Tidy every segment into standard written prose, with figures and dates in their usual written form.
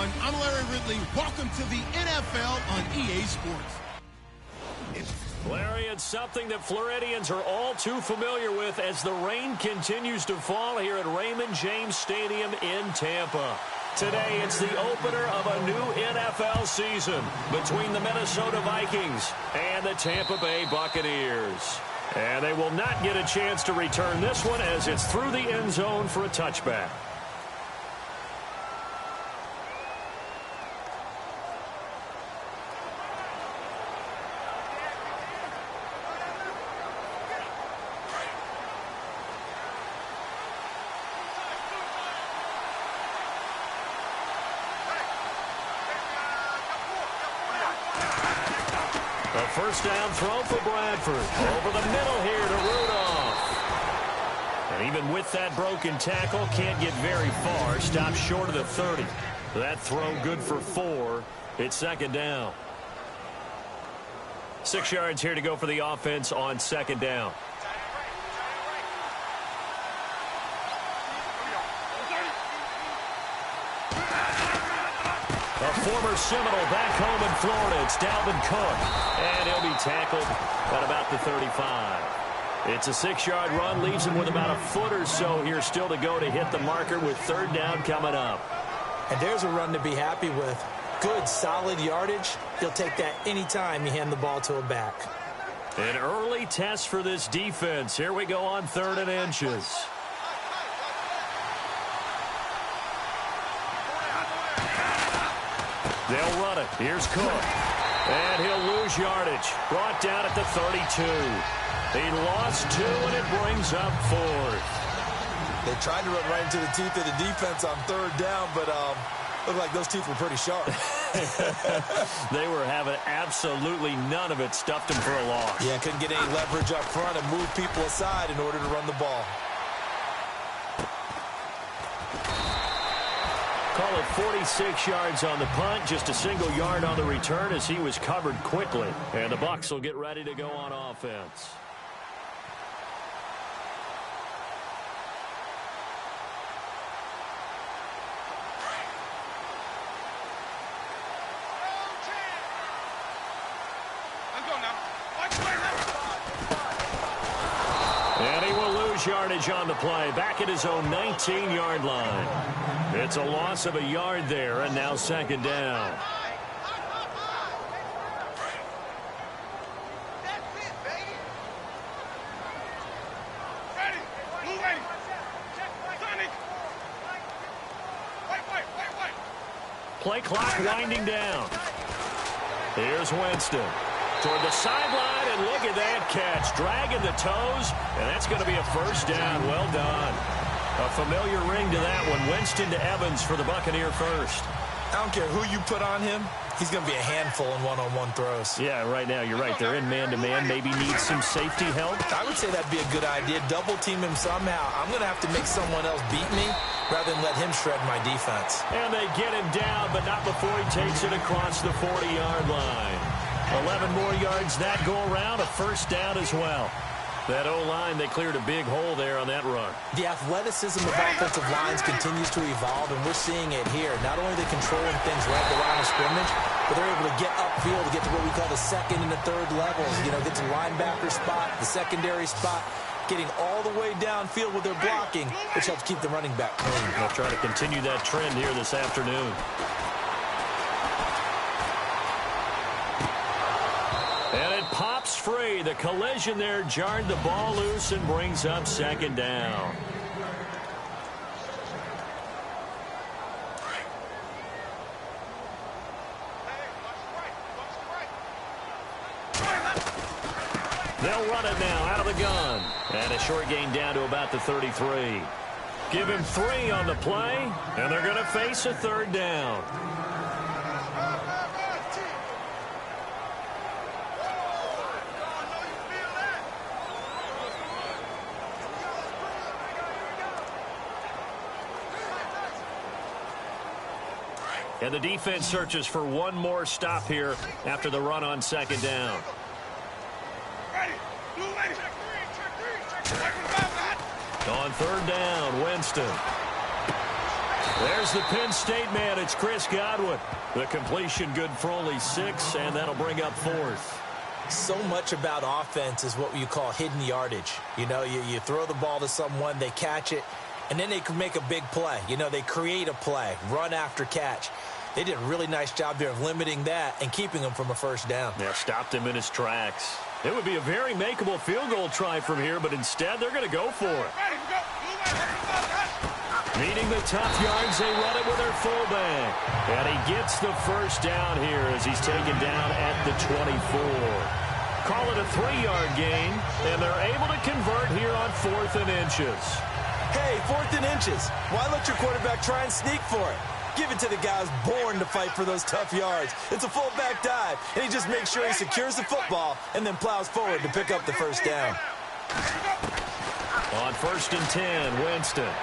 everyone. I'm Larry Ridley. Welcome to the NFL on EA Sports. Larry, it's something that Floridians are all too familiar with as the rain continues to fall here at Raymond James Stadium in Tampa. Today, it's the opener of a new NFL season between the Minnesota Vikings and the Tampa Bay Buccaneers. And they will not get a chance to return this one as it's through the end zone for a touchback. First down throw for Bradford. Over the middle here to Rudolph. And even with that broken tackle, can't get very far. Stops short of the 30. That throw good for 4. It's second down. 6 yards here to go for the offense on second down. A former Seminole back home in Florida. It's Dalvin Cook. And he'll be tackled at about the 35. It's a 6-yard run. Leaves him with about a foot or so here still to go to hit the marker with third down coming up. And there's a run to be happy with. Good, solid yardage. He'll take that anytime you hand the ball to a back. An early test for this defense. Here we go on 3rd and inches. They'll run it. Here's Cook. And he'll lose yardage. Brought down at the 32. He lost 2, and it brings up 4th. They tried to run right into the teeth of the defense on 3rd down, but looked like those teeth were pretty sharp. They were having absolutely none of it. Stuffed him for a loss. Yeah, couldn't get any leverage up front and move people aside in order to run the ball. Call it 46 yards on the punt, just a single yard on the return as he was covered quickly. And the Bucs will get ready to go on offense. And he will lose yardage on the play, back at his own 19-yard line. It's a loss of a yard there, and now second down. Play clock winding down. Here's Winston. Toward the sideline, and look at that catch. Dragging the toes, and that's going to be a first down. Well done. A familiar ring to that one. Winston to Evans for the Buccaneer first. I don't care who you put on him. He's going to be a handful in one-on-one throws. Yeah, right now, you're right. They're in man-to-man. Maybe needs some safety help. I would say that'd be a good idea. Double team him somehow. I'm going to have to make someone else beat me rather than let him shred my defense. And they get him down, but not before he takes it across the 40-yard line. 11 more yards that go around, a first down as well. That O-line, they cleared a big hole there on that run. The athleticism of offensive lines continues to evolve, and we're seeing it here. Not only are they controlling things right at the line of scrimmage, but they're able to get upfield to get to what we call the second and the third levels. You know, get to the linebacker spot, the secondary spot, getting all the way downfield with their blocking, which helps keep the running back clean. They'll try to continue that trend here this afternoon. And it pops free. The collision there jarred the ball loose and brings up second down. They'll run it now out of the gun. And a short gain down to about the 33. Give him 3 on the play, and they're going to face a third down. And the defense searches for one more stop here after the run on second down. On third down, Winston. There's the Penn State man. It's Chris Godwin. The completion good for only 6, and that'll bring up 4th. So much about offense is what you call hidden yardage. You know, you throw the ball to someone, they catch it, and then they can make a big play. You know, they create a play, run after catch. They did a really nice job there of limiting that and keeping him from a first down. Yeah, stopped him in his tracks. It would be a very makeable field goal try from here, but instead they're going to go for it. Needing the tough yards, they run it with their fullback. And he gets the first down here as he's taken down at the 24. Call it a 3-yard gain, and they're able to convert here on 4th and inches. Hey, 4th and inches. Why let your quarterback try and sneak for it? Give it to the guy who's born to fight for those tough yards. It's a fullback dive, and he just makes sure he secures the football and then plows forward to pick up the first down. On 1st and 10, Winston.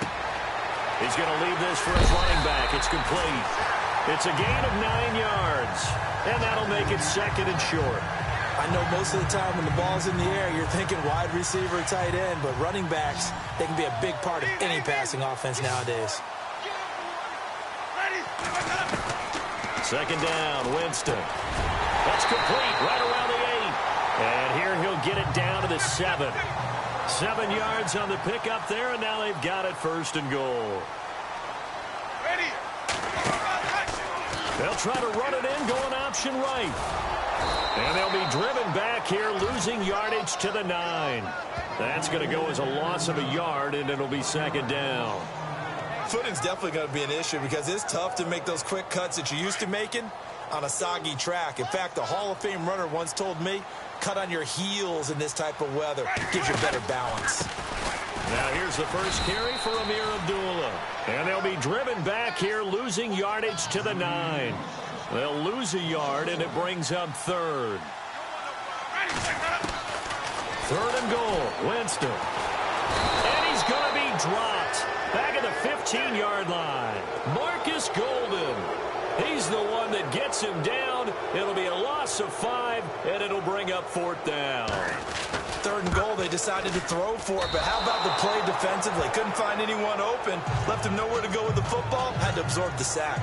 He's going to leave this for his running back. It's complete. It's a gain of 9 yards, and that'll make it 2nd and short. I know most of the time when the ball's in the air, you're thinking wide receiver, tight end, but running backs, they can be a big part of any passing offense nowadays. 2nd down, Winston. That's complete right around the 8. And here he'll get it down to the 7. 7 yards on the pickup there, and now they've got it 1st and goal. They'll try to run it in, going option right. And they'll be driven back here, losing yardage to the 9. That's going to go as a loss of a yard, and it'll be 2nd down. Footing's definitely going to be an issue because it's tough to make those quick cuts that you're used to making on a soggy track. In fact, a Hall of Fame runner once told me, cut on your heels in this type of weather. Gives you better balance. Now here's the first carry for Amir Abdullah. And they'll be driven back here, losing yardage to the 9. They'll lose a yard, and it brings up 3rd. 3rd and goal, Winston. And he's going to be dropped back at the 15-yard line. Marcus Golden. He's the one that gets him down. It'll be a loss of 5, and it'll bring up 4th down. 3rd and goal, they decided to throw for it, but how about the play defensively? Couldn't find anyone open, left him nowhere to go with the football, had to absorb the sack.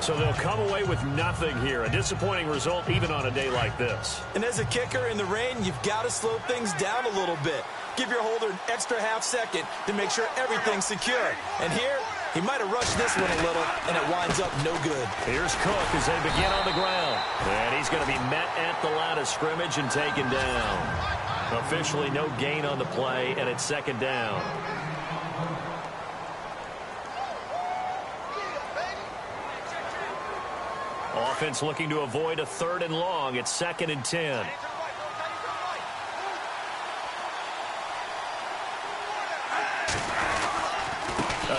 So they'll come away with nothing here. A disappointing result even on a day like this. And as a kicker in the rain, you've got to slow things down a little bit. Give your holder an extra half-second to make sure everything's secure. And here, he might have rushed this one a little, and it winds up no good. Here's Cook as they begin on the ground. And he's going to be met at the line of scrimmage and taken down. Officially no gain on the play, and it's 2nd down. Offense looking to avoid a 3rd and long. It's 2nd and 10.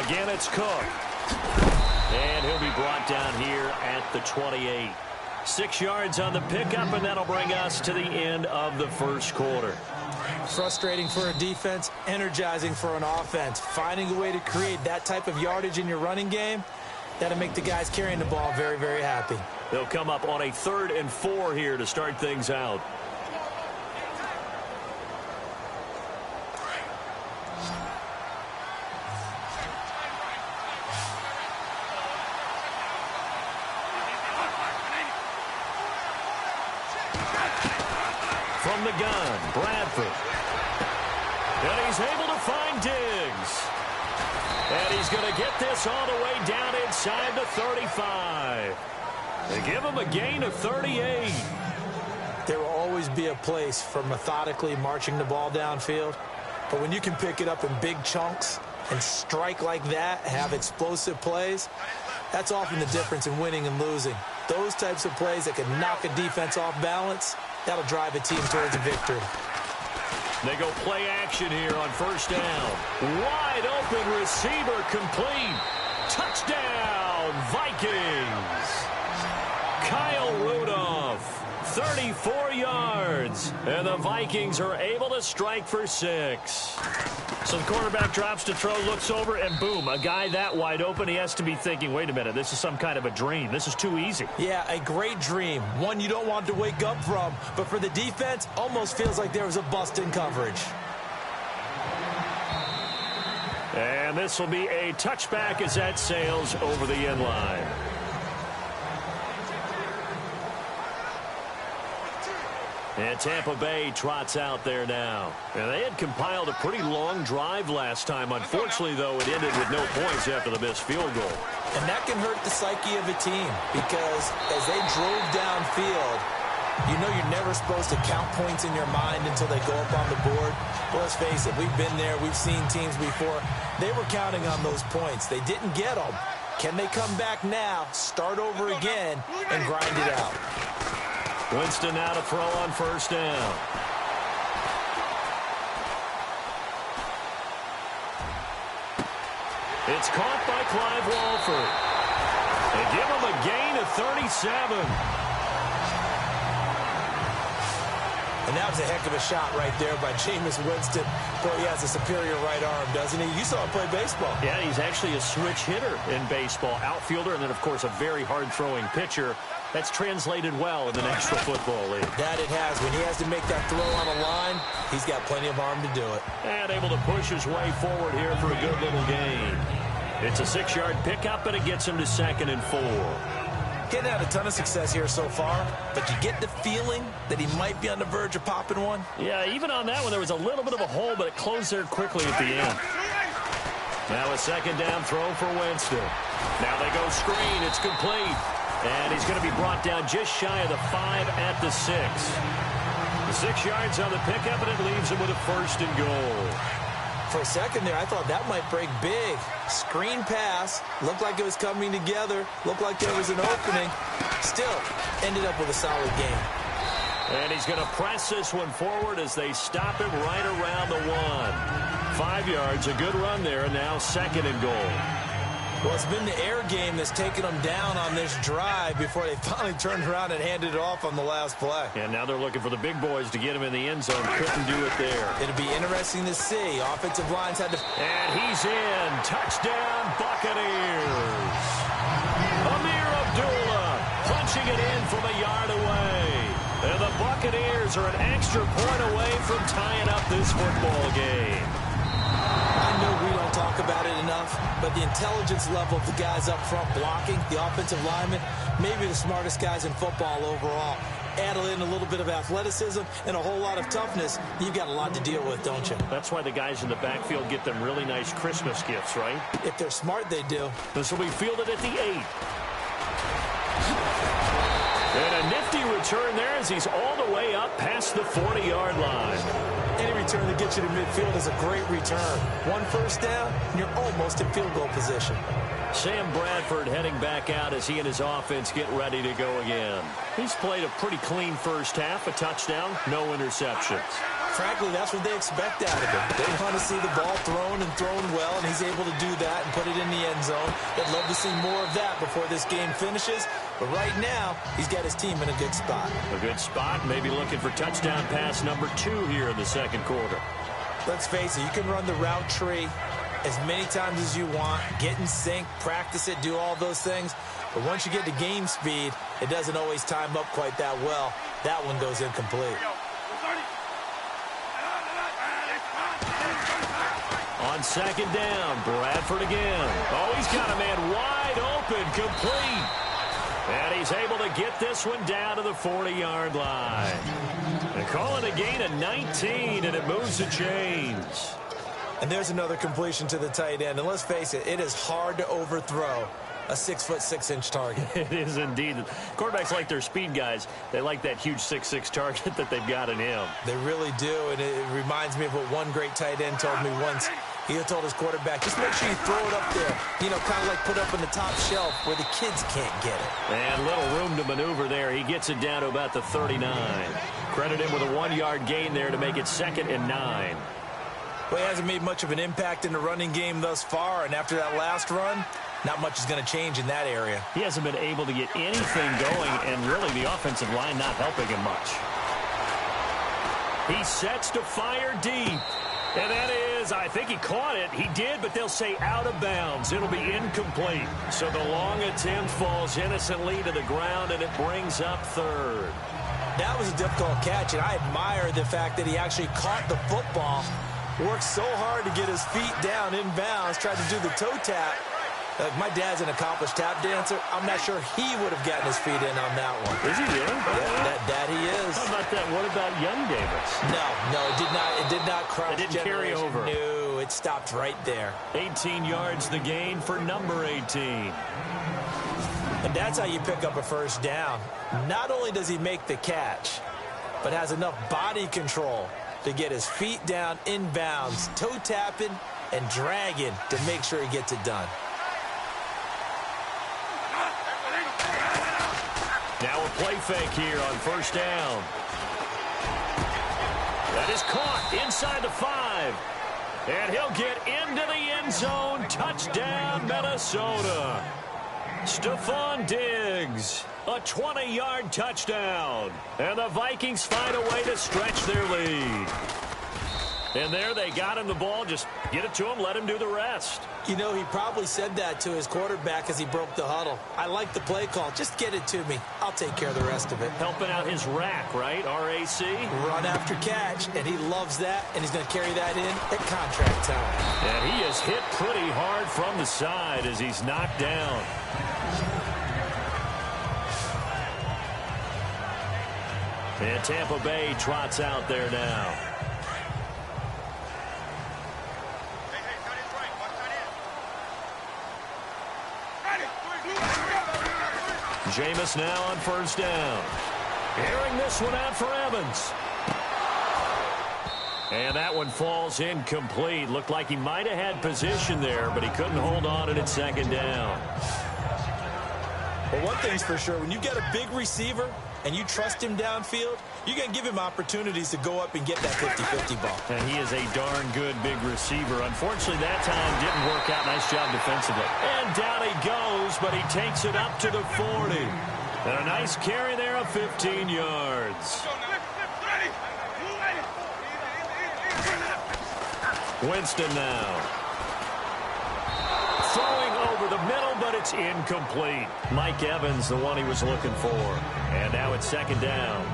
Again, it's Cook. And he'll be brought down here at the 28. 6 yards on the pickup, and that'll bring us to the end of the 1st quarter. Frustrating for a defense, energizing for an offense. Finding a way to create that type of yardage in your running game, that'll make the guys carrying the ball very, very happy. They'll come up on a 3rd and 4 here to start things out. From the gun, Bradford. And he's able to find Diggs. And he's going to get this all the way down inside the 35. They give him a gain of 38. There will always be a place for methodically marching the ball downfield. But when you can pick it up in big chunks and strike like that, have explosive plays, that's often the difference in winning and losing. Those types of plays that can knock a defense off balance, that'll drive a team towards a victory. They go play action here on 1st down. Wide open receiver complete. Touchdown, Vikings. Kyle Rudolph, 34 yards. And the Vikings are able to strike for 6. So the quarterback drops to throw, looks over, and boom, a guy that wide open, he has to be thinking, wait a minute, this is some kind of a dream. This is too easy. Yeah, a great dream. One you don't want to wake up from. But for the defense, almost feels like there was a bust in coverage. And this will be a touchback as that sails over the end line. And Tampa Bay trots out there now. And they had compiled a pretty long drive last time. Unfortunately, though, it ended with no points after the missed field goal. And that can hurt the psyche of a team because as they drove downfield, you know you're never supposed to count points in your mind until they go up on the board. Well, let's face it, we've been there. We've seen teams before. They were counting on those points. They didn't get them. Can they come back now, start over again, and grind it out? Winston now to throw on first down. It's caught by Clive Walford. They give him a gain of 37. And that was a heck of a shot right there by Jameis Winston. Boy, he has a superior right arm, doesn't he? You saw him play baseball. Yeah, he's actually a switch hitter in baseball. Outfielder and then, of course, a very hard-throwing pitcher. That's translated well in the National Football League. That it has. When he has to make that throw on a line, he's got plenty of arm to do it. And able to push his way forward here for a good little gain. It's a 6-yard pickup, and it gets him to 2nd and 4. Getting had a ton of success here so far, but you get the feeling that he might be on the verge of popping one. Yeah, even on that one, there was a little bit of a hole, but it closed there quickly at the end. Now a 2nd down throw for Winston. Now they go screen. It's complete. And he's going to be brought down just shy of the 5 at the 6. The 6 yards on the pickup, and it leaves him with a 1st and goal. For a second there, I thought that might break big. Screen pass. Looked like it was coming together. Looked like there was an opening. Still, ended up with a solid game. And he's going to press this one forward as they stop him right around the 1. 5 yards, a good run there, and now 2nd and goal. Well, it's been the air game that's taken them down on this drive before they finally turned around and handed it off on the last play. And now they're looking for the big boys to get him in the end zone. Couldn't do it there. It'll be interesting to see. Offensive lines had to... And he's in. Touchdown, Buccaneers. Amir Abdullah punching it in from a yard away. And the Buccaneers are an extra point away from tying up this football game. I know we don't talk about it enough, but the intelligence level of the guys up front blocking, the offensive linemen, maybe the smartest guys in football overall. Add in a little bit of athleticism and a whole lot of toughness, you've got a lot to deal with, don't you? That's why the guys in the backfield get them really nice Christmas gifts, right? If they're smart, they do. This will be fielded at the 8. And a nifty return there as he's all the way up past the 40-yard line. Any return that gets you to midfield is a great return. 1 first down, and you're almost in field goal position. Sam Bradford heading back out as he and his offense get ready to go again. He's played a pretty clean first half, a touchdown, no interceptions. Frankly, that's what they expect out of him. They want to see the ball thrown and thrown well, and he's able to do that and put it in the end zone. They'd love to see more of that before this game finishes. But right now, he's got his team in a good spot. A good spot, maybe looking for touchdown pass number 2 here in the 2nd quarter. Let's face it, you can run the route tree as many times as you want, get in sync, practice it, do all those things. But once you get to game speed, it doesn't always time up quite that well. That one goes incomplete. On 2nd down, Bradford again. Oh, he's got a man wide open, complete. And he's able to get this one down to the 40-yard line. They call it a gain of 19, and it moves the chains. And there's another completion to the tight end. And let's face it, it is hard to overthrow a 6'6" target. It is indeed. Quarterbacks like their speed guys. They like that huge 6'6" target that they've got in him. They really do, and it reminds me of what one great tight end told me once. He told his quarterback, just make sure you throw it up there. You know, kind of like put up on the top shelf where the kids can't get it. And little room to maneuver there. He gets it down to about the 39. Credit him with a 1-yard gain there to make it 2nd and 9. Well, he hasn't made much of an impact in the running game thus far, and after that last run, not much is going to change in that area. He hasn't been able to get anything going, and really the offensive line not helping him much. He sets to fire deep. And that is, I think he caught it. He did, but they'll say out of bounds. It'll be incomplete. So the long attempt falls innocently to the ground, and it brings up 3rd. That was a difficult catch, and I admire the fact that he actually caught the football worked so hard to get his feet down inbounds, tried to do the toe tap. My dad's an accomplished tap dancer. I'm not sure he would have gotten his feet in on that one. Is he really? Yeah, that he is. How about that? What about young Davis? No, it did not cross. It didn't carry over. No, it stopped right there. 18 yards the gain for number 18. And that's how you pick up a first down. Not only does he make the catch, but has enough body control to get his feet down inbounds, toe tapping and dragging to make sure he gets it done. Now a play fake here on first down. That is caught inside the 5. And he'll get into the end zone. Touchdown, Minnesota. Stephon Diggs, a 20-yard touchdown. And the Vikings find a way to stretch their lead. And there they got him the ball. Just get it to him, let him do the rest. You know, he probably said that to his quarterback as he broke the huddle. I like the play call. Just get it to me. I'll take care of the rest of it. Helping out his rack, right? RAC. Run after catch, and he loves that, and he's going to carry that in at contract time. And he is hit pretty hard from the side as he's knocked down. And Tampa Bay trots out there now. Jameis now on first down. Airing this one out for Evans. And that one falls incomplete. Looked like he might have had position there, but he couldn't hold on at second down. Well, one thing's for sure. When you get a big receiver and you trust him downfield, you're going to give him opportunities to go up and get that 50-50 ball. And he is a darn good big receiver. Unfortunately, that time didn't work out. Nice job defensively. And down he goes, but he takes it up to the 40. And a nice carry there of 15 yards. Winston now. Throwing over the middle, but it's incomplete. Mike Evans, the one he was looking for. And now it's second down.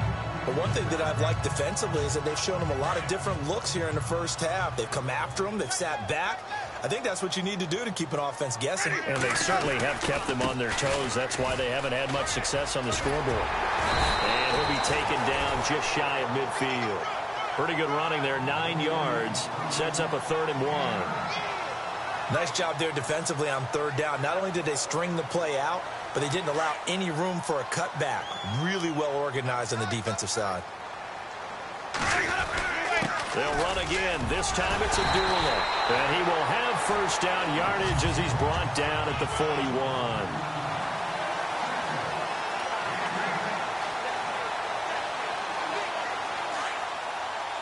But one thing that I've liked defensively is that they've shown him a lot of different looks here in the first half. They've come after him. They've sat back. I think that's what you need to do to keep an offense guessing. And they certainly have kept them on their toes. That's why they haven't had much success on the scoreboard. And he'll be taken down just shy of midfield. Pretty good running there, 9 yards. Sets up a 3rd and 1. Nice job there defensively on third down. Not only did they string the play out, but they didn't allow any room for a cutback. Really well organized on the defensive side. They'll run again. This time it's a duel. And he will have first down yardage as he's brought down at the 41.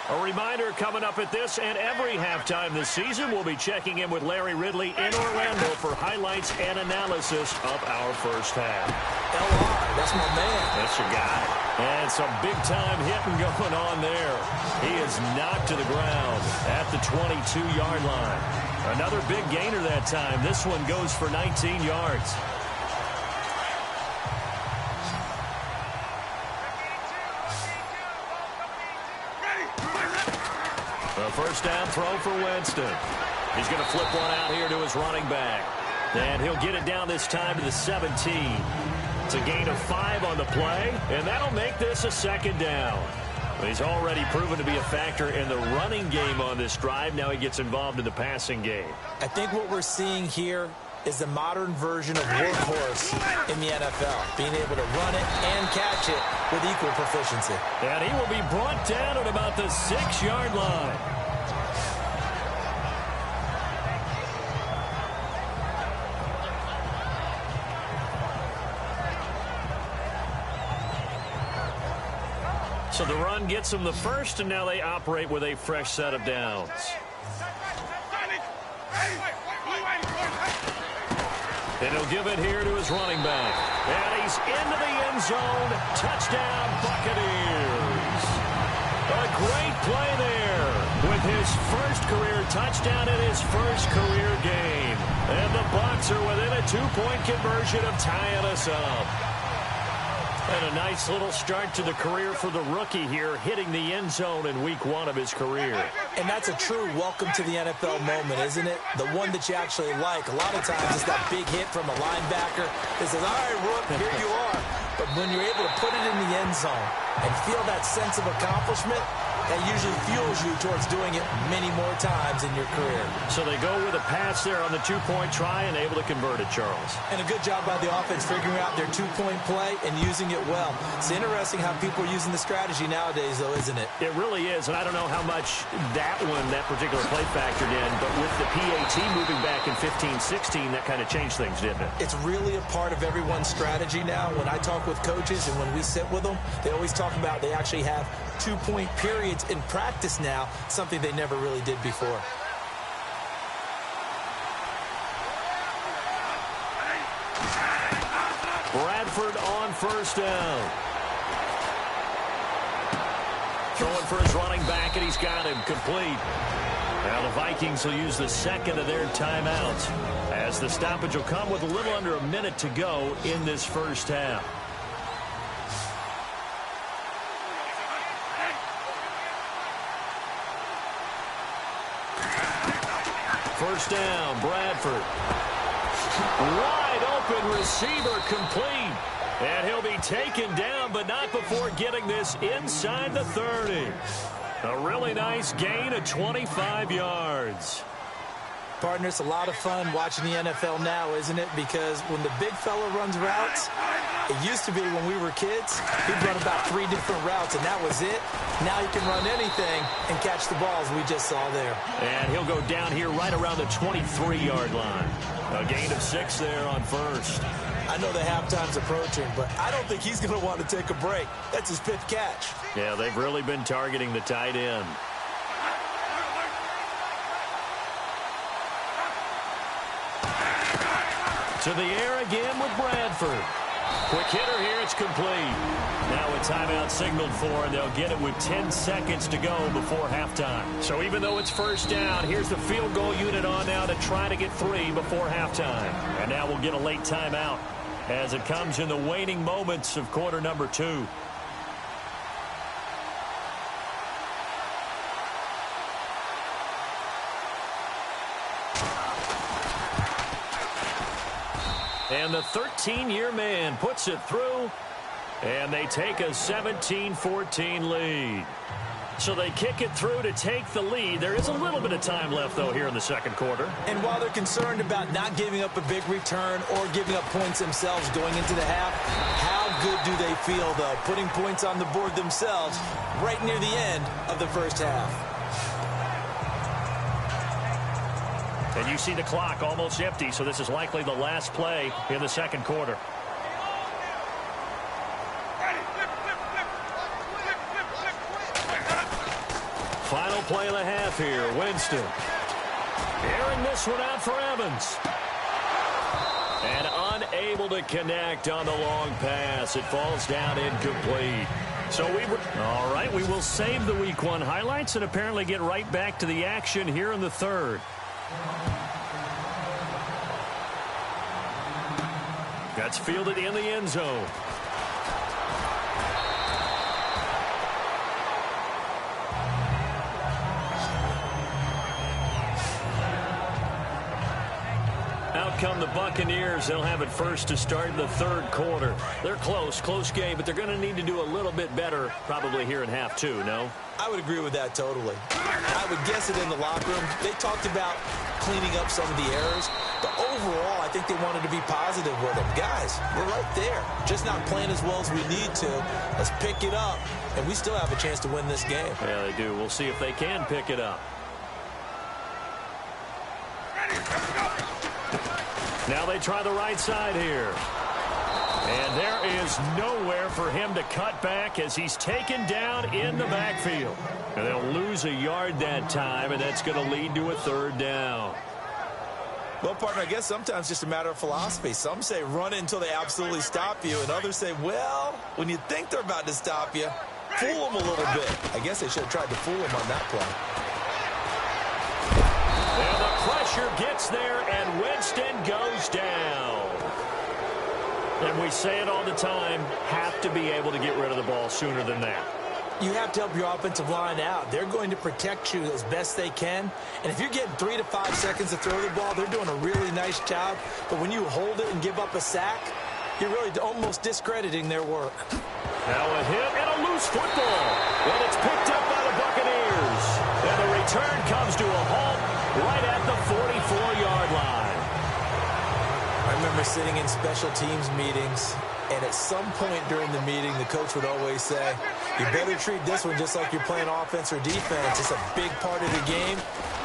A reminder coming up at this and every halftime this season, we'll be checking in with Larry Ridley in Orlando for highlights and analysis of our first half. LR, that's my man. That's your guy. And some big-time hitting going on there. He is knocked to the ground at the 22-yard line. Another big gainer that time. This one goes for 19 yards. A first down throw for Winston. He's going to flip one out here to his running back. And he'll get it down this time to the 17. It's a gain of 5 on the play, and that'll make this a second down. He's already proven to be a factor in the running game on this drive. Now he gets involved in the passing game. I think what we're seeing here is the modern version of workhorse in the NFL, being able to run it and catch it with equal proficiency. And he will be brought down at about the 6-yard line. So the run gets them the first, and now they operate with a fresh set of downs. And he'll give it here to his running back. And he's into the end zone. Touchdown, Buccaneers. A great play there with his first career touchdown in his first career game. And the Bucs are within a 2-point conversion of tying us up. And a nice little start to the career for the rookie here, hitting the end zone in week 1 of his career. And that's a true welcome to the NFL moment, isn't it? The one that you actually like. A lot of times it's that big hit from a linebacker that says, all right, Rook, here you are. But when you're able to put it in the end zone and feel that sense of accomplishment, that usually fuels you towards doing it many more times in your career. So they go with a pass there on the two-point try and able to convert it, Charles. And a good job by the offense figuring out their two-point play and using it well. It's interesting how people are using the strategy nowadays, though, isn't it? It really is, and I don't know how much that particular play factored in, but with the PAT moving back in 15-16, that kind of changed things, didn't it? It's really a part of everyone's strategy now. When I talk with coaches and when we sit with them, they always talk about they actually have two-point periods in practice now, something they never really did before. Bradford on first down. Throwing for his running back, and he's got him complete. Now the Vikings will use the second of their timeouts, as the stoppage will come with a little under a minute to go in this first half. First down, Bradford. Wide open receiver complete. And he'll be taken down, but not before getting this inside the 30. A really nice gain of 25 yards. Partner, it's a lot of fun watching the NFL now, isn't it? Because when the big fella runs routes, it used to be when we were kids, he'd run about 3 different routes, and that was it. Now he can run anything and catch the balls we just saw there. And he'll go down here right around the 23-yard line. A gain of 6 there on first. I know the halftime's approaching, but I don't think he's going to want to take a break. That's his 5th catch. Yeah, they've really been targeting the tight end. To the air again with Bradford. Quick hitter here, it's complete. Now a timeout signaled for, and they'll get it with 10 seconds to go before halftime. So even though it's first down, here's the field goal unit on now to try to get 3 before halftime. And now we'll get a late timeout as it comes in the waning moments of quarter number 2. And the 13-year man puts it through, and they take a 17-14 lead. So they kick it through to take the lead. There is a little bit of time left, though, here in the second quarter. And while they're concerned about not giving up a big return or giving up points themselves going into the half, how good do they feel, though, putting points on the board themselves right near the end of the first half? And you see the clock almost empty, so this is likely the last play in the second quarter. Final play of the half here. Winston airing this one out for Evans. And unable to connect on the long pass. It falls down incomplete. So all right, we will save the Week 1 highlights and apparently get right back to the action here in the third. That's fielded in the end zone. Out come the Buccaneers. They'll have it first to start the third quarter. They're close game, but they're going to need to do a little bit better probably here in half 2, no? I would agree with that totally. I would guess it in the locker room. They talked about cleaning up some of the errors, but overall, I think they wanted to be positive with them. Guys, we're right there. Just not playing as well as we need to. Let's pick it up, and we still have a chance to win this game. Yeah, they do. We'll see if they can pick it up. Now they try the right side here. And there is nowhere for him to cut back as he's taken down in the backfield. And they'll lose a yard that time, and that's going to lead to a third down. Well, partner, I guess sometimes just a matter of philosophy. Some say run it until they absolutely stop you, and others say, well, when you think they're about to stop you, fool them a little bit. I guess they should have tried to fool them on that play. And the pressure gets there, and Winston goes down. And we say it all the time, have to be able to get rid of the ball sooner than that. You have to help your offensive line out. They're going to protect you as best they can. And if you're getting 3 to 5 seconds to throw the ball, they're doing a really nice job. But when you hold it and give up a sack, you're really almost discrediting their work. Now a hit and a loose football. Well, it's picked up by the Buccaneers. And the return comes to a halt right at the 44-yard line. I remember sitting in special teams meetings, and at some point during the meeting, the coach would always say, you better treat this one just like you're playing offense or defense. It's a big part of the game,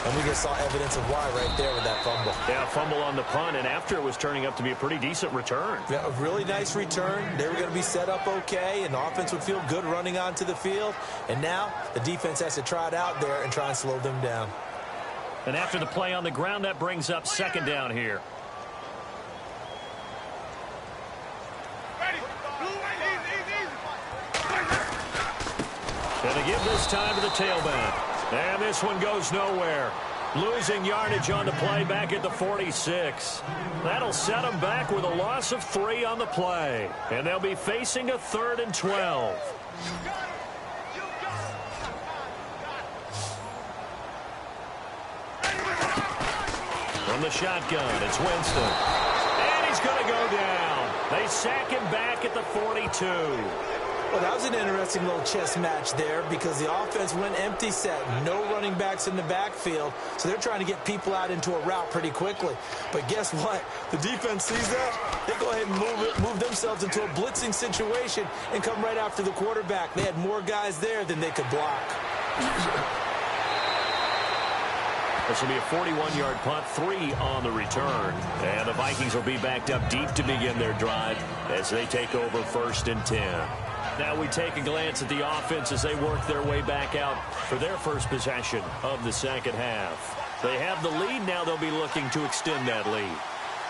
and we just saw evidence of why right there with that fumble. Yeah, fumble on the punt, and after it was turning up to be a pretty decent return. Yeah, a really nice return. They were going to be set up okay, and the offense would feel good running onto the field. And now the defense has to try it out there and try and slow them down. And after the play on the ground, that brings up second down here. And they give this time to the tailback. And this one goes nowhere. Losing yardage on the play back at the 46. That'll set them back with a loss of 3 on the play. And they'll be facing a 3rd and 12. From the shotgun, it's Winston. And he's going to go down. They sack him back at the 42. Well, that was an interesting little chess match there because the offense went empty set. No running backs in the backfield, so they're trying to get people out into a route pretty quickly. But guess what? The defense sees that. They go ahead and move themselves into a blitzing situation and come right after the quarterback. They had more guys there than they could block. This will be a 41-yard punt, 3 on the return. And the Vikings will be backed up deep to begin their drive as they take over 1st and 10. Now we take a glance at the offense as they work their way back out for their first possession of the second half. They have the lead. Now they'll be looking to extend that lead.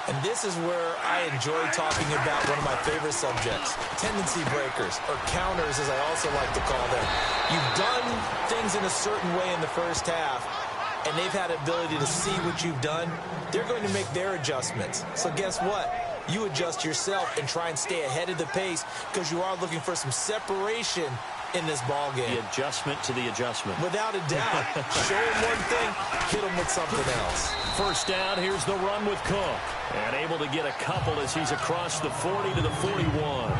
And this is where I enjoy talking about one of my favorite subjects, tendency breakers, or counters as I also like to call them. You've done things in a certain way in the first half, and they've had the ability to see what you've done. They're going to make their adjustments. So guess what? You adjust yourself and try and stay ahead of the pace because you are looking for some separation in this ball game. The adjustment to the adjustment. Without a doubt. Show him one thing, hit him with something else. First down, here's the run with Cook. And able to get a couple as he's across the 40 to the 41.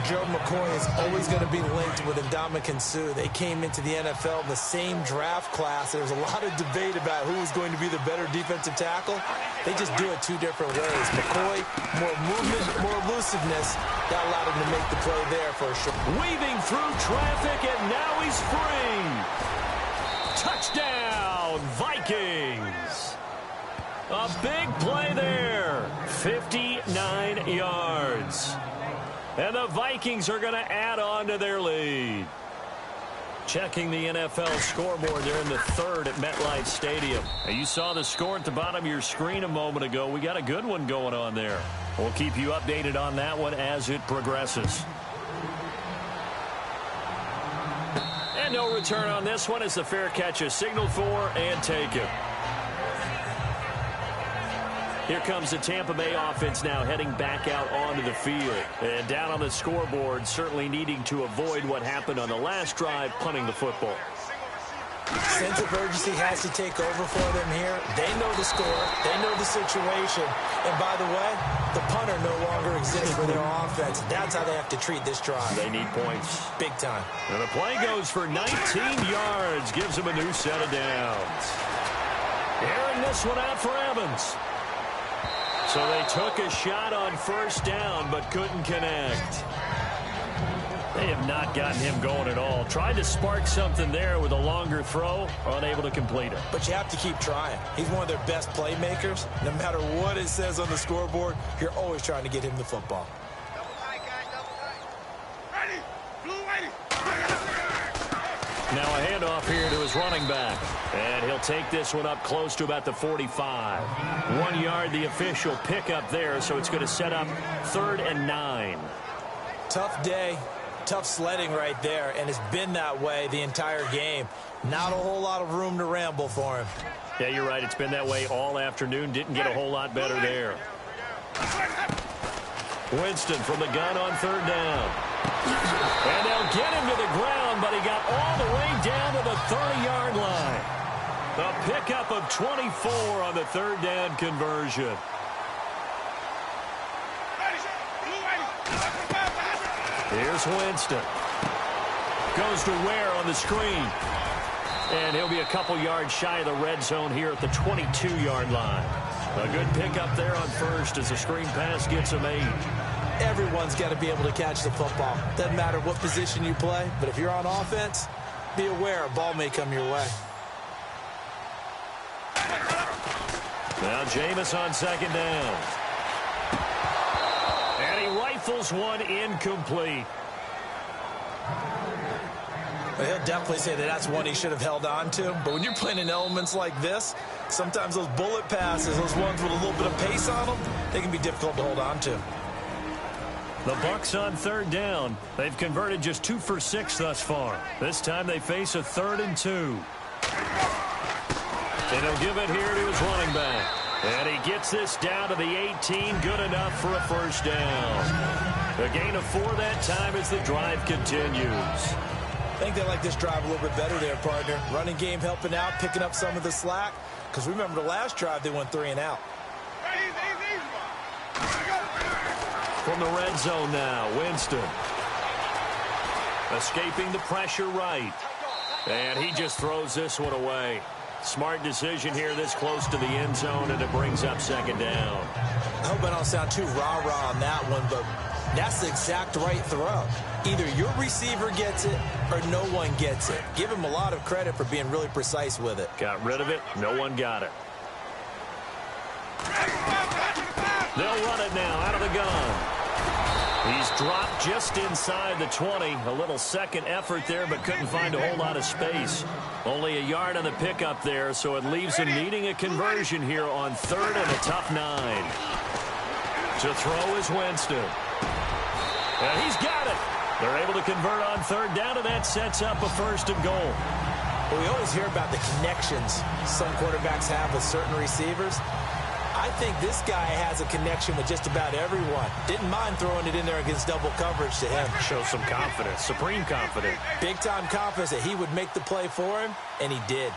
Joe McCoy is always going to be linked with Ndamukong Suh. They came into the NFL in the same draft class. There was a lot of debate about who was going to be the better defensive tackle. They just do it 2 different ways. McCoy, more movement, more elusiveness. That allowed him to make the play there for sure. Weaving through traffic, and now he's free. Touchdown, Vikings. A big play there. 59 yards. And the Vikings are going to add on to their lead. Checking the NFL scoreboard, they're in the 3rd at MetLife Stadium. Now, you saw the score at the bottom of your screen a moment ago. We got a good one going on there. We'll keep you updated on that one as it progresses. And no return on this one as the fair catch is signaled for and taken. Here comes the Tampa Bay offense now heading back out onto the field. And down on the scoreboard, certainly needing to avoid what happened on the last drive, punting the football. Sense of urgency has to take over for them here. They know the score. They know the situation. And by the way, the punter no longer exists for their offense. That's how they have to treat this drive. They need points. Big time. And the play goes for 19 yards. Gives them a new set of downs. Airing this one out for Evans. So they took a shot on first down, but couldn't connect. They have not gotten him going at all. Tried to spark something there with a longer throw, unable to complete it. But you have to keep trying. He's one of their best playmakers. No matter what it says on the scoreboard, you're always trying to get him the football. Now a handoff here to his running back. And he'll take this one up close to about the 45. 1 yard, the official pickup there, so it's going to set up 3rd and 9. Tough day, tough sledding right there, and it's been that way the entire game. Not a whole lot of room to ramble for him. Yeah, you're right. It's been that way all afternoon. Didn't get a whole lot better there. Winston from the gun on 3rd down. And they'll get him to the ground, but he got all the way down to the 30-yard line. A pickup of 24 on the third down conversion. Here's Winston. Goes to Ware on the screen. And he'll be a couple yards shy of the red zone here at the 22-yard line. A good pickup there on first as the screen pass gets him 8. Everyone's got to be able to catch the football. Doesn't matter what position you play, but if you're on offense, be aware a ball may come your way. Now Jameis on second down. And he rifles one incomplete. But he'll definitely say that that's one he should have held on to. But when you're playing in elements like this, sometimes those bullet passes, those ones with a little bit of pace on them, they can be difficult to hold on to. The Bucs on third down. They've converted just 2 for 6 thus far. This time they face a 3rd and 2. And he'll give it here to his running back. And he gets this down to the 18. Good enough for a first down. A gain of 4 that time as the drive continues. I think they like this drive a little bit better there, partner. Running game helping out, picking up some of the slack. Because remember the last drive, they went 3 and out. From the red zone now, Winston. Escaping the pressure right. And he just throws this one away. Smart decision here this close to the end zone, and it brings up second down. I hope I don't sound too rah-rah on that one, but that's the exact right throw. Either your receiver gets it or no one gets it. Give him a lot of credit for being really precise with it. Got rid of it. No one got it. They'll run it now out of the gun. He's dropped just inside the 20. A little second effort there, but couldn't find a whole lot of space. Only a yard on the pickup there, so it leaves him needing a conversion here on 3rd and a tough 9. To throw is Winston. And he's got it. They're able to convert on 3rd down, and that sets up a 1st and goal. Well, we always hear about the connections some quarterbacks have with certain receivers. I think this guy has a connection with just about everyone. Didn't mind throwing it in there against double coverage to him. Shows some confidence, supreme confidence. Big-time confidence that he would make the play for him, and he did.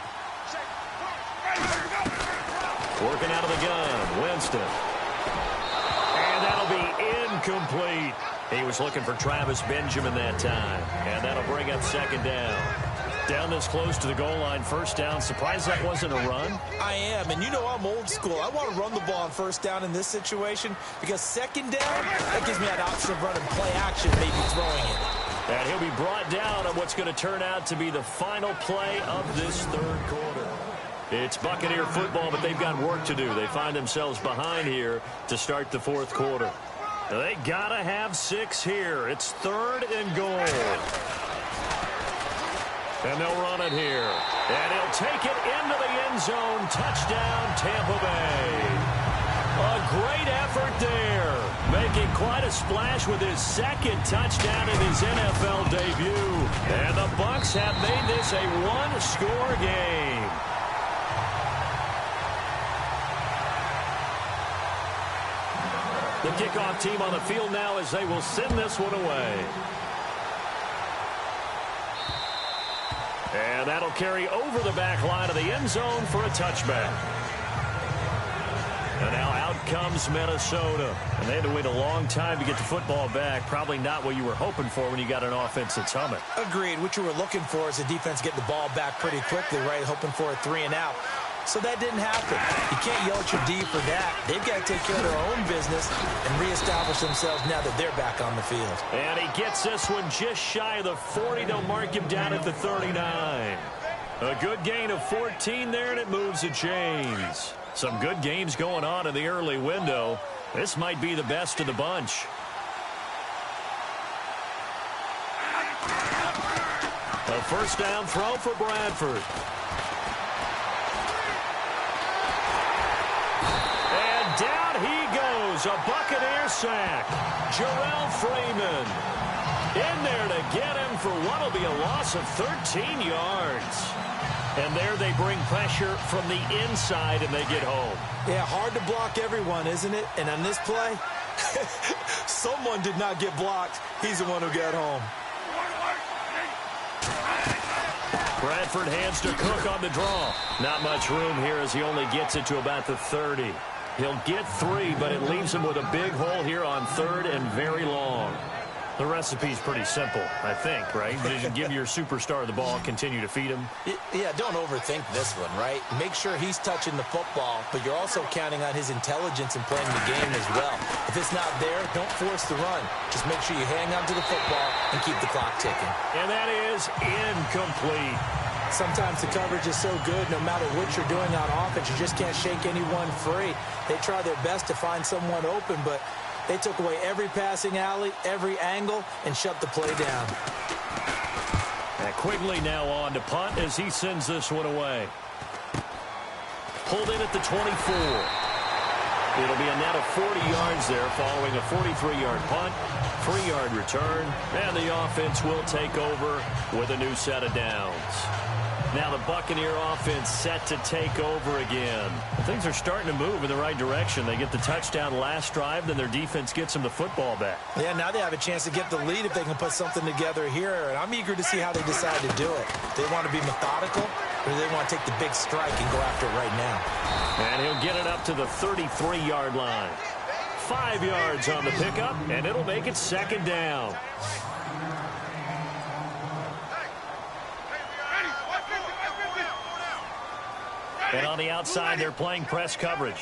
Working out of the gun, Winston. And that'll be incomplete. He was looking for Travis Benjamin that time. And that'll bring up second down. Down this close to the goal line, first down. Surprised that wasn't a run? I am, and you know I'm old school. I want to run the ball on first down in this situation because second down, that gives me that option of running play action, maybe throwing it. And he'll be brought down on what's going to turn out to be the final play of this 3rd quarter. It's Buccaneer football, but they've got work to do. They find themselves behind here to start the 4th quarter. They got to have 6 here. It's 3rd and goal. And they'll run it here. And he'll take it into the end zone. Touchdown, Tampa Bay. A great effort there. Making quite a splash with his 2nd touchdown in his NFL debut. And the Bucs have made this a 1-score game. The kickoff team on the field now as they will send this one away. And that'll carry over the back line of the end zone for a touchback. And now out comes Minnesota. And they had to wait a long time to get the football back. Probably not what you were hoping for when you got an offense that's humming. Agreed. What you were looking for is the defense getting the ball back pretty quickly, right? Hoping for a 3 and out. So that didn't happen. You can't yell at your D for that. They've got to take care of their own business and reestablish themselves now that they're back on the field. And he gets this one just shy of the 40. They'll mark him down at the 39. A good gain of 14 there, and it moves the chains. Some good games going on in the early window. This might be the best of the bunch. A first down throw for Bradford. Down he goes, a Buccaneer sack. Jarrell Freeman in there to get him for what will be a loss of 13 yards. And there they bring pressure from the inside and they get home. Yeah, hard to block everyone, isn't it? And on this play, Someone did not get blocked. He's the one who got home. Bradford hands to Cook on the draw. Not much room here as he only gets it to about the 30. He'll get 3, but it leaves him with a big hole here on 3rd and very long. The recipe's pretty simple, I think, right? Just give your superstar the ball, continue to feed him. Yeah, don't overthink this one, right? Make sure he's touching the football, but you're also counting on his intelligence in playing the game as well. If it's not there, don't force the run. Just make sure you hang on to the football and keep the clock ticking. And that is incomplete. Sometimes the coverage is so good, no matter what you're doing on offense, you just can't shake anyone free. They try their best to find someone open, but they took away every passing alley, every angle, and shut the play down. And Quigley now on to punt as he sends this one away. Pulled in at the 24. It'll be a net of 40 yards there following a 43-yard punt, 3-yard return, and the offense will take over with a new set of downs. Now the Buccaneer offense set to take over again. Things are starting to move in the right direction. They get the touchdown last drive, then their defense gets them the football back. Yeah, now they have a chance to get the lead if they can put something together here, and I'm eager to see how they decide to do it. They want to be methodical, or they want to take the big strike and go after it right now. And he'll get it up to the 33-yard line. 5 yards on the pickup, and it'll make it 2nd down. And on the outside, they're playing press coverage.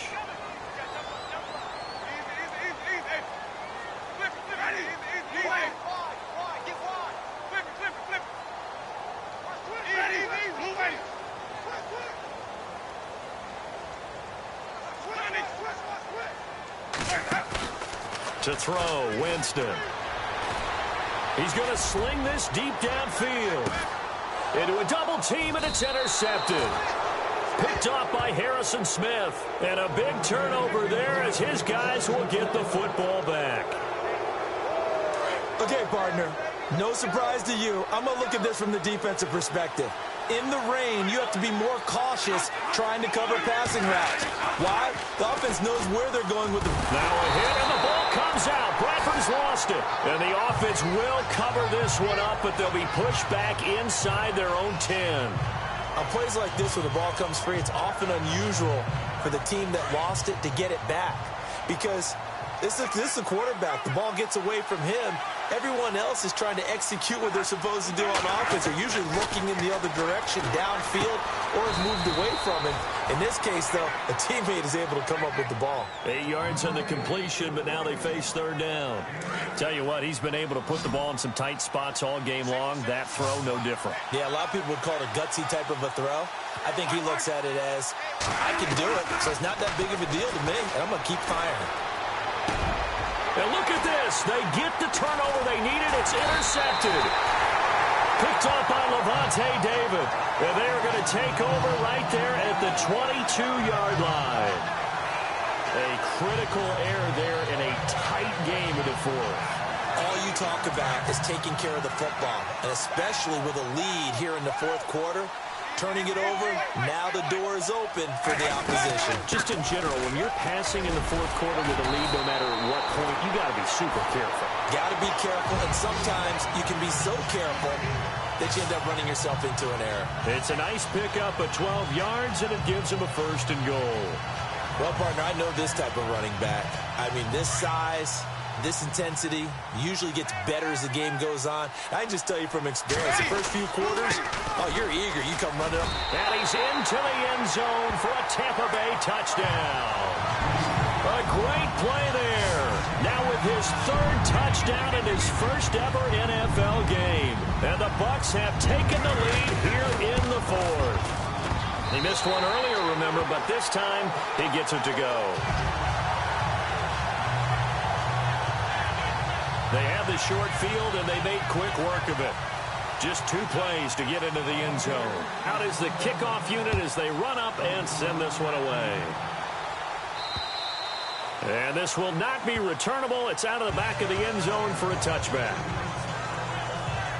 To throw, Winston. He's going to sling this deep downfield. Into a double team, and it's intercepted. Picked off by Harrison Smith. And a big turnover there as his guys will get the football back. Okay, partner, no surprise to you. I'm going to look at this from the defensive perspective. In the rain, you have to be more cautious trying to cover passing routes. Why? The offense knows where they're going with the... Now a hit, and the ball comes out. Bradford's lost it. And the offense will cover this one up, but they'll be pushed back inside their own 10. On plays like this, when the ball comes free, it's often unusual for the team that lost it to get it back. Because this is the quarterback. The ball gets away from him. Everyone else is trying to execute what they're supposed to do on offense. They're usually looking in the other direction, downfield, or has moved away from it. In this case, though, a teammate is able to come up with the ball. 8 yards on the completion, but now they face 3rd down. Tell you what, he's been able to put the ball in some tight spots all game long. That throw, no different. Yeah, a lot of people would call it a gutsy type of a throw. I think he looks at it as, I can do it, so it's not that big of a deal to me, and I'm going to keep firing. And look at this. They get the turnover they needed. It's intercepted. Picked off by Levante David. And they're going to take over right there at the 22-yard line. A critical error there in a tight game in the 4th. All you talk about is taking care of the football, and especially with a lead here in the 4th quarter. Turning it over, now the door is open for the opposition. Just in general, when you're passing in the 4th quarter with a lead, no matter what point, you got to be super careful. Got to be careful, and sometimes you can be so careful that you end up running yourself into an error. It's a nice pickup of 12 yards, and it gives him a 1st and goal. Well, partner, I know this type of running back. I mean, this size, this intensity usually gets better as the game goes on. I can just tell you from experience, the first few quarters, oh, you're eager. You come running up. And he's into the end zone for a Tampa Bay touchdown. A great play there. Now with his 3rd touchdown in his first ever NFL game. And the Bucs have taken the lead here in the 4th. He missed one earlier, remember, but this time he gets it to go. They have the short field, and they made quick work of it. Just 2 plays to get into the end zone. Out is the kickoff unit as they run up and send this one away. And this will not be returnable. It's out of the back of the end zone for a touchback.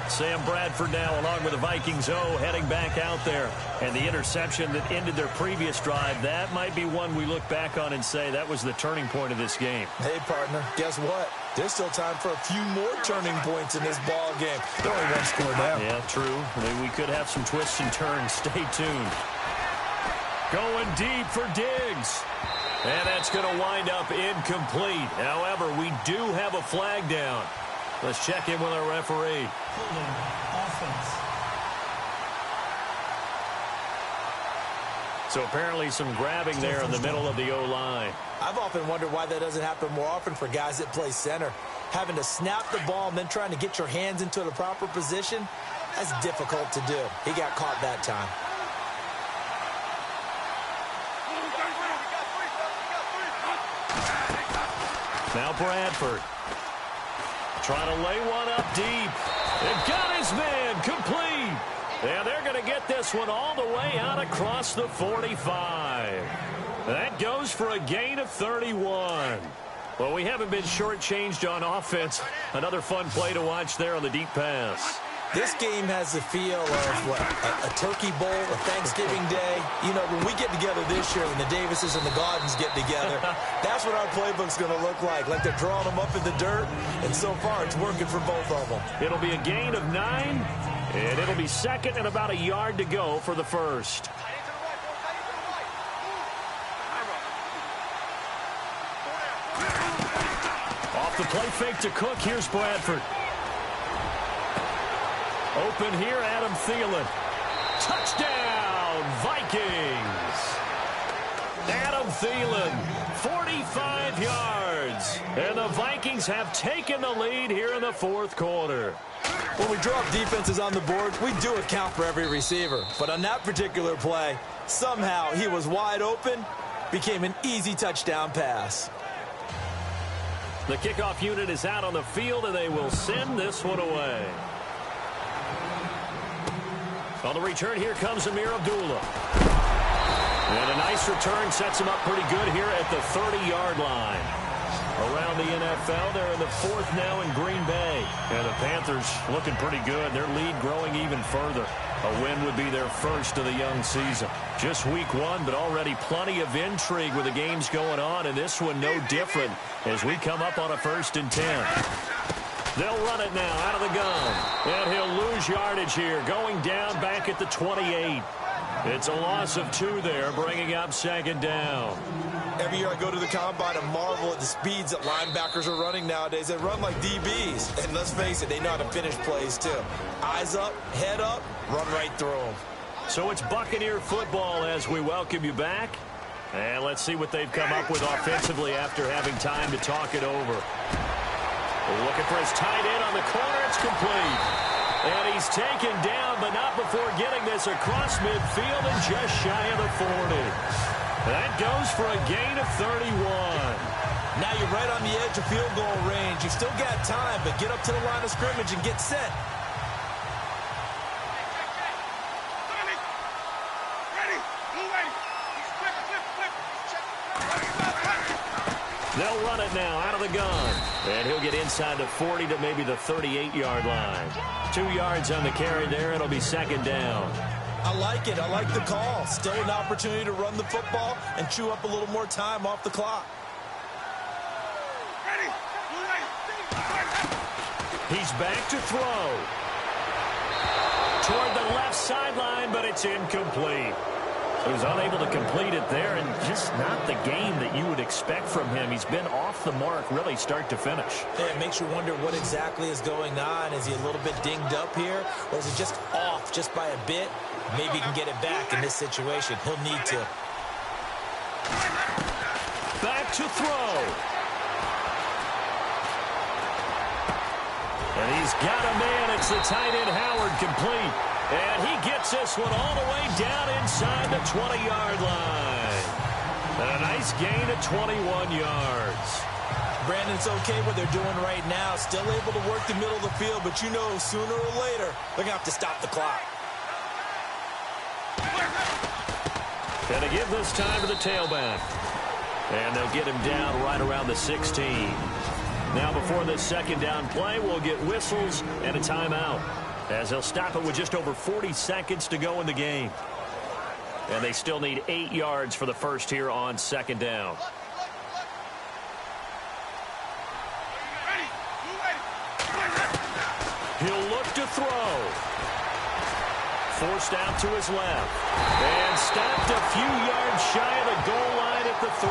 Sam Bradford now along with the Vikings heading back out there. And the interception that ended their previous drive, that might be one we look back on and say that was the turning point of this game. Hey, partner, guess what? There's still time for a few more turning points in this ball game. They're only one score down. Yeah, true. We could have some twists and turns. Stay tuned. Going deep for Diggs. And that's going to wind up incomplete. However, we do have a flag down. Let's check in with our referee. Offense. So apparently some grabbing there in the middle of the O-line. I've often wondered why that doesn't happen more often for guys that play center. Having to snap the ball and then trying to get your hands into the proper position, that's difficult to do. He got caught that time. Now Bradford. Trying to lay one up deep. It got his man complete. And they're going to get this one all the way out across the 45. That goes for a gain of 31. Well, we haven't been shortchanged on offense. Another fun play to watch there on the deep pass. This game has the feel of, what, a turkey bowl, a Thanksgiving day. You know, when we get together this year, when the Davises and the Gardens get together, that's what our playbook's going to look like. Like they're drawing them up in the dirt, and so far it's working for both of them. It'll be a gain of 9, and it'll be second and about a yard to go for the first. Off the play fake to Cook, here's Bradford. Open here, Adam Thielen. Touchdown, Vikings. Adam Thielen, 45 yards. And the Vikings have taken the lead here in the fourth quarter. When we drop defenses on the board, we do account for every receiver. But on that particular play, somehow he was wide open, became an easy touchdown pass. The kickoff unit is out on the field, and they will send this one away. On the return, here comes Amir Abdullah. And a nice return sets him up pretty good here at the 30-yard line. Around the NFL, they're in the fourth now in Green Bay. And the Panthers looking pretty good. Their lead growing even further. A win would be their first of the young season. Just week 1, but already plenty of intrigue with the games going on. And this one no different as we come up on a 1st and 10. They'll run it now out of the gun. And he'll lose yardage here, going down back at the 28. It's a loss of 2 there, bringing up 2nd down. Every year I go to the combine and marvel at the speeds that linebackers are running nowadays. They run like DBs. And let's face it, they know how to finish plays too. Eyes up, head up, run right through them. So it's Buccaneer football as we welcome you back. And let's see what they've come up with offensively after having time to talk it over. Looking for his tight end on the corner. It's complete. And he's taken down, but not before getting this across midfield and just shy of the 40. That goes for a gain of 31. Now you're right on the edge of field goal range. You've still got time, but get up to the line of scrimmage and get set. They'll run it now out of the gun. And he'll get inside the 40 to maybe the 38-yard line. 2 yards on the carry there. It'll be 2nd down. I like it. I like the call. Still an opportunity to run the football and chew up a little more time off the clock. He's back to throw. Toward the left sideline, but it's incomplete. He was unable to complete it there, and just not the game that you would expect from him. He's been off the mark really start to finish. Yeah, it makes you wonder what exactly is going on. Is he a little bit dinged up here, or is it just off just by a bit? Maybe he can get it back in this situation. He'll need to. Back to throw. And he's got a man. It's the tight end Howard, complete. And he gets this one all the way down inside the 20-yard line. And a nice gain of 21 yards. Brandon, it's okay what they're doing right now. Still able to work the middle of the field, but you know sooner or later they're going to have to stop the clock. Going to give this time to the tailback. And they'll get him down right around the 16. Now before this 2nd down play, we'll get whistles and a timeout. as they'll stop it with just over 40 seconds to go in the game. And they still need 8 yards for the first here on second down. He'll look to throw. Forced out to his left. And stopped a few yards shy of the goal line at the 3.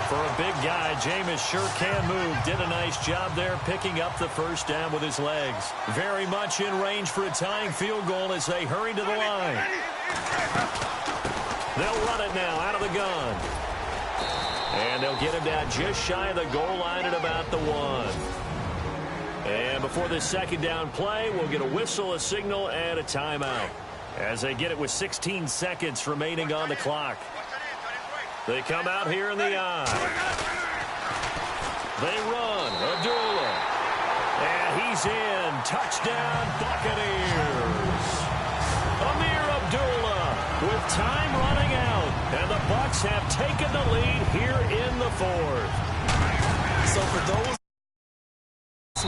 For a big guy, Jameis sure can move. Did a nice job there picking up the first down with his legs. Very much in range for a tying field goal as they hurry to the line. They'll run it now out of the gun. And they'll get him down just shy of the goal line at about the 1. And before this second down play, we'll get a whistle, a signal, and a timeout as they get it with 16 seconds remaining on the clock. They come out here in the eye. They run. Abdullah. And he's in. Touchdown, Buccaneers. Amir Abdullah with time running out. And the Bucs have taken the lead here in the 4th. So for those,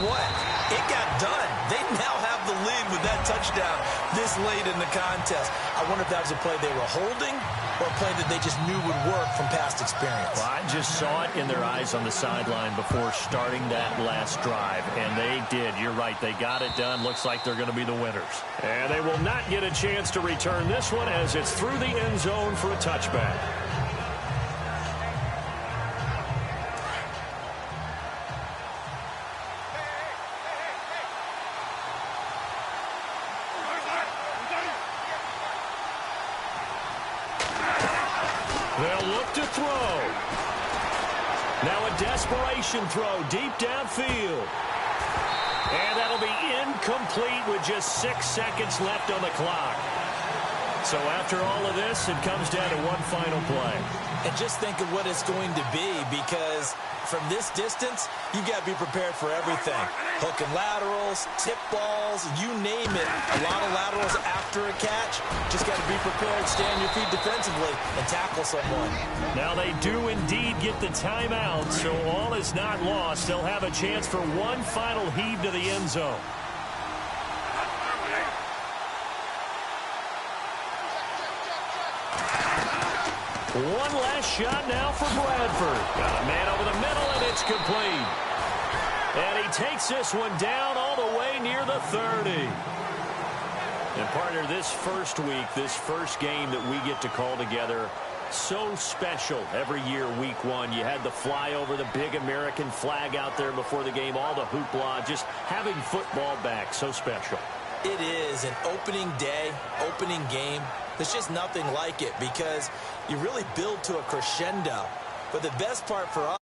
what? It got done. They now have the lead with that touchdown this late in the contest. I wonder if that was a play they were holding or a play that they just knew would work from past experience. Well, I just saw it in their eyes on the sideline before starting that last drive, and they did. You're right. They got it done. Looks like they're going to be the winners. And they will not get a chance to return this one as it's through the end zone for a touchback. They'll look to throw. Now a desperation throw deep downfield. And that'll be incomplete with just 6 seconds left on the clock. So after all of this, it comes down to one final play. And just think of what it's going to be, because from this distance, you've got to be prepared for everything. Hook and laterals, tip balls, you name it. A lot of laterals after a catch. Just got to be prepared, stay on your feet defensively, and tackle someone. Now they do indeed get the timeout, so all is not lost. They'll have a chance for one final heave to the end zone. One last shot now for Bradford. Got a man over the middle, and it's complete. And he takes this one down all the way near the 30. And partner, this first week, this first game that we get to call together, so special every year, week 1. You had the flyover, the big American flag out there before the game, all the hoopla, just having football back, so special. It is an opening day, opening game. There's just nothing like it because you really build to a crescendo. But the best part for us